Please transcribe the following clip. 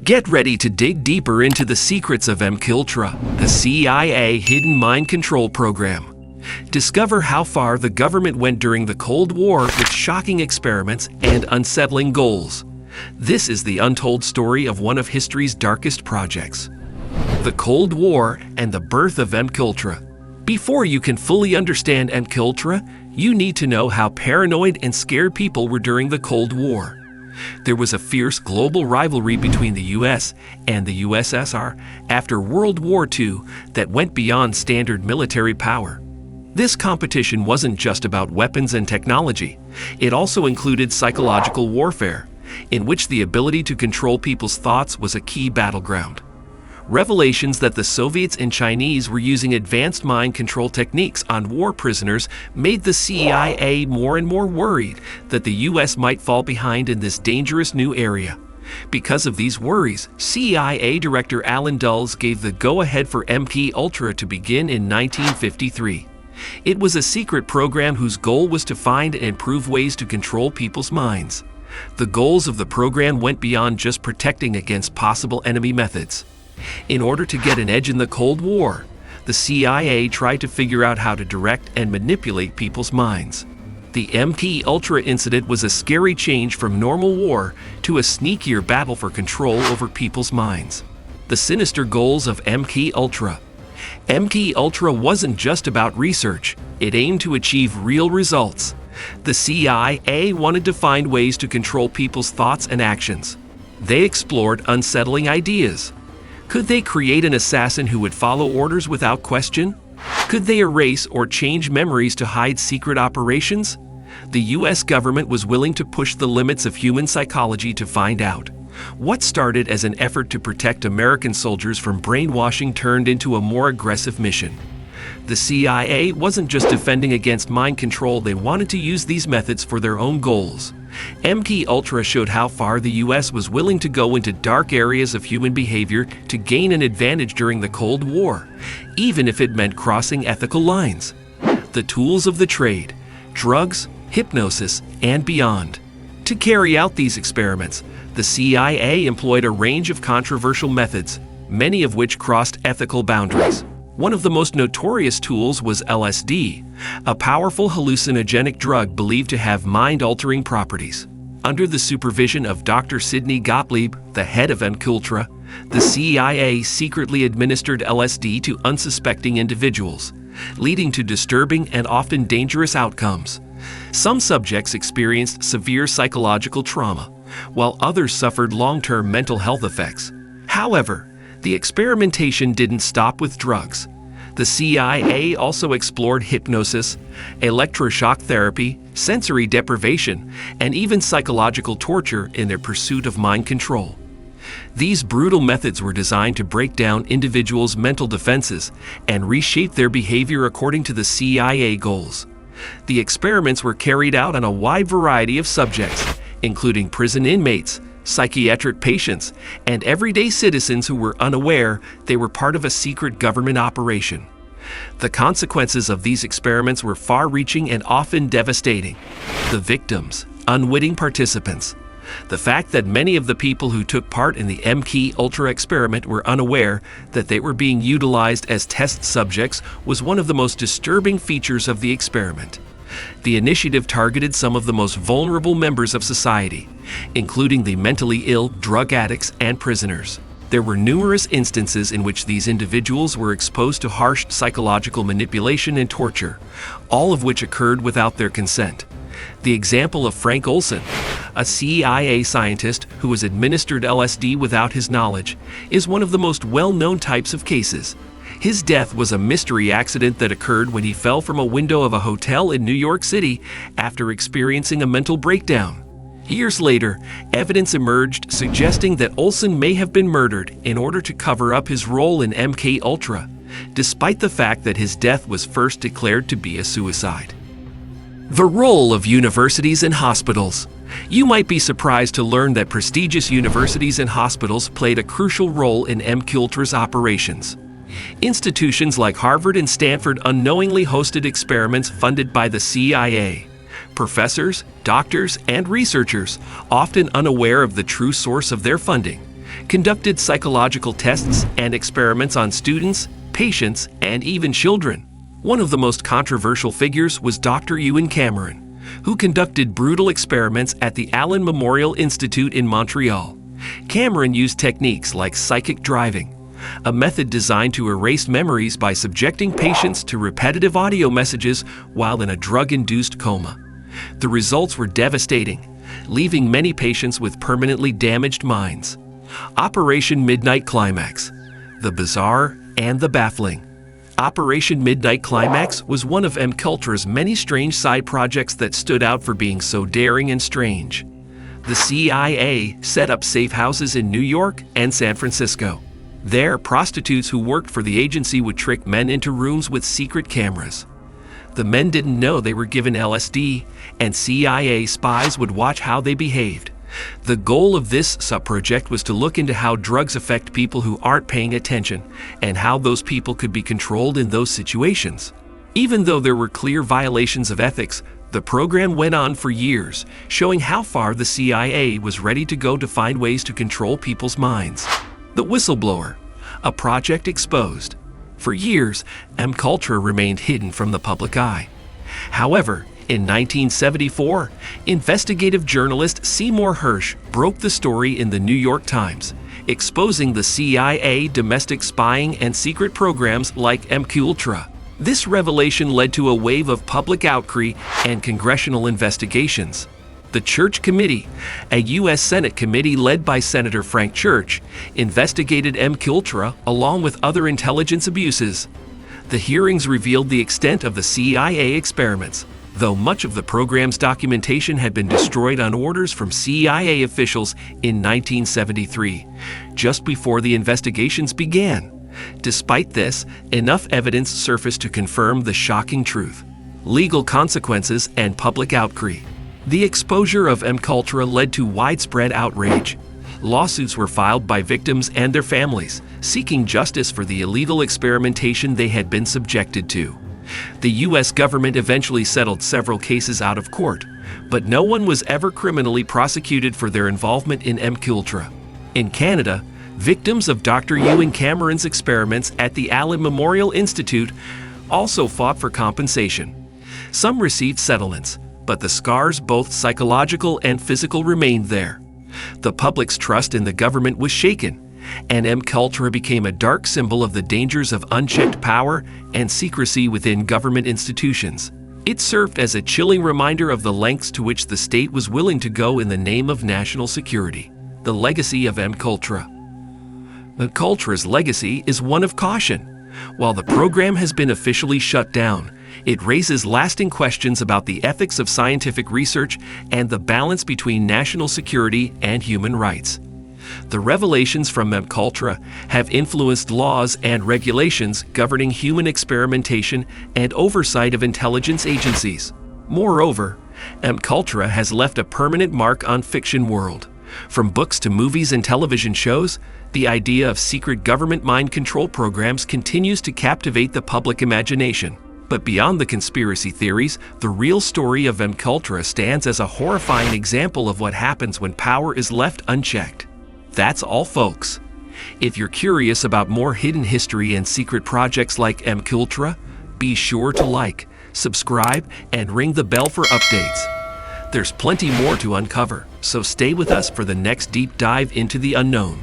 Get ready to dig deeper into the secrets of MKUltra, the CIA hidden mind control program. Discover how far the government went during the Cold War with shocking experiments and unsettling goals. This is the untold story of one of history's darkest projects, the Cold War and the birth of MKUltra. Before you can fully understand MKUltra, you need to know how paranoid and scared people were during the Cold War. There was a fierce global rivalry between the US and the USSR after World War II that went beyond standard military power. This competition wasn't just about weapons and technology. It also included psychological warfare, in which the ability to control people's thoughts was a key battleground. Revelations that the Soviets and Chinese were using advanced mind control techniques on war prisoners made the CIA more and more worried that the US might fall behind in this dangerous new area. Because of these worries, CIA Director Allen Dulles gave the go-ahead for MKUltra to begin in 1953. It was a secret program whose goal was to find and improve ways to control people's minds. The goals of the program went beyond just protecting against possible enemy methods. In order to get an edge in the Cold War, the CIA tried to figure out how to direct and manipulate people's minds. The MKUltra incident was a scary change from normal war to a sneakier battle for control over people's minds. The sinister goals of MKUltra. MKUltra wasn't just about research, it aimed to achieve real results. The CIA wanted to find ways to control people's thoughts and actions. They explored unsettling ideas. Could they create an assassin who would follow orders without question? Could they erase or change memories to hide secret operations? The US government was willing to push the limits of human psychology to find out. What started as an effort to protect American soldiers from brainwashing turned into a more aggressive mission. The CIA wasn't just defending against mind control, they wanted to use these methods for their own goals. MKUltra showed how far the US was willing to go into dark areas of human behavior to gain an advantage during the Cold War, even if it meant crossing ethical lines. The tools of the trade: drugs, hypnosis, and beyond. To carry out these experiments, the CIA employed a range of controversial methods, many of which crossed ethical boundaries. One of the most notorious tools was LSD, a powerful hallucinogenic drug believed to have mind-altering properties. Under the supervision of Dr. Sidney Gottlieb, the head of MKUltra, the CIA secretly administered LSD to unsuspecting individuals, leading to disturbing and often dangerous outcomes. Some subjects experienced severe psychological trauma, while others suffered long-term mental health effects. However, the experimentation didn't stop with drugs. The CIA also explored hypnosis, electroshock therapy, sensory deprivation, and even psychological torture in their pursuit of mind control. These brutal methods were designed to break down individuals' mental defenses and reshape their behavior according to the CIA goals. The experiments were carried out on a wide variety of subjects, including prison inmates, psychiatric patients, and everyday citizens who were unaware they were part of a secret government operation. The consequences of these experiments were far-reaching and often devastating. The victims, unwitting participants. The fact that many of the people who took part in the MKUltra experiment were unaware that they were being utilized as test subjects was one of the most disturbing features of the experiment. The initiative targeted some of the most vulnerable members of society, including the mentally ill, drug addicts, and prisoners. There were numerous instances in which these individuals were exposed to harsh psychological manipulation and torture, all of which occurred without their consent. The example of Frank Olson, a CIA scientist who was administered LSD without his knowledge, is one of the most well-known types of cases. His death was a mystery accident that occurred when he fell from a window of a hotel in New York City after experiencing a mental breakdown. Years later, evidence emerged suggesting that Olson may have been murdered in order to cover up his role in MKUltra, despite the fact that his death was first declared to be a suicide. The role of universities and hospitals. You might be surprised to learn that prestigious universities and hospitals played a crucial role in MKUltra's operations. Institutions like Harvard and Stanford unknowingly hosted experiments funded by the CIA. Professors, doctors, and researchers, often unaware of the true source of their funding, conducted psychological tests and experiments on students, patients, and even children. One of the most controversial figures was Dr. Ewan Cameron, who conducted brutal experiments at the Allen Memorial Institute in Montreal. Cameron used techniques like psychic driving, a method designed to erase memories by subjecting patients to repetitive audio messages while in a drug-induced coma. The results were devastating, leaving many patients with permanently damaged minds. Operation Midnight Climax: the bizarre and the baffling. Operation Midnight Climax was one of MKUltra's many strange side projects that stood out for being so daring and strange. The CIA set up safe houses in New York and San Francisco. There, prostitutes who worked for the agency would trick men into rooms with secret cameras. The men didn't know they were given LSD, and CIA spies would watch how they behaved. The goal of this sub-project was to look into how drugs affect people who aren't paying attention, and how those people could be controlled in those situations. Even though there were clear violations of ethics, the program went on for years, showing how far the CIA was ready to go to find ways to control people's minds. The Whistleblower, a project exposed. For years, MKUltra remained hidden from the public eye. However, in 1974, investigative journalist Seymour Hersh broke the story in the New York Times, exposing the CIA domestic spying and secret programs like MKUltra. This revelation led to a wave of public outcry and congressional investigations. The Church Committee, a U.S. Senate committee led by Senator Frank Church, investigated MKUltra along with other intelligence abuses. The hearings revealed the extent of the CIA experiments, though much of the program's documentation had been destroyed on orders from CIA officials in 1973, just before the investigations began. Despite this, enough evidence surfaced to confirm the shocking truth. Legal consequences and public outcry. The exposure of MKUltra led to widespread outrage. Lawsuits were filed by victims and their families, seeking justice for the illegal experimentation they had been subjected to. The U.S. government eventually settled several cases out of court, but no one was ever criminally prosecuted for their involvement in MKUltra. In Canada, victims of Dr. Ewan Cameron's experiments at the Allen Memorial Institute also fought for compensation. Some received settlements, but the scars, both psychological and physical, remained there. The public's trust in the government was shaken, and MKUltra became a dark symbol of the dangers of unchecked power and secrecy within government institutions. It served as a chilling reminder of the lengths to which the state was willing to go in the name of national security. The legacy of MKUltra. MKUltra's legacy is one of caution. While the program has been officially shut down, it raises lasting questions about the ethics of scientific research and the balance between national security and human rights. The revelations from MKUltra have influenced laws and regulations governing human experimentation and oversight of intelligence agencies. Moreover, MKUltra has left a permanent mark on fiction world. From books to movies and television shows, the idea of secret government mind control programs continues to captivate the public imagination. But beyond the conspiracy theories, the real story of MKUltra stands as a horrifying example of what happens when power is left unchecked. That's all, folks. If you're curious about more hidden history and secret projects like MKUltra, be sure to like, subscribe, and ring the bell for updates. There's plenty more to uncover, so stay with us for the next deep dive into the unknown.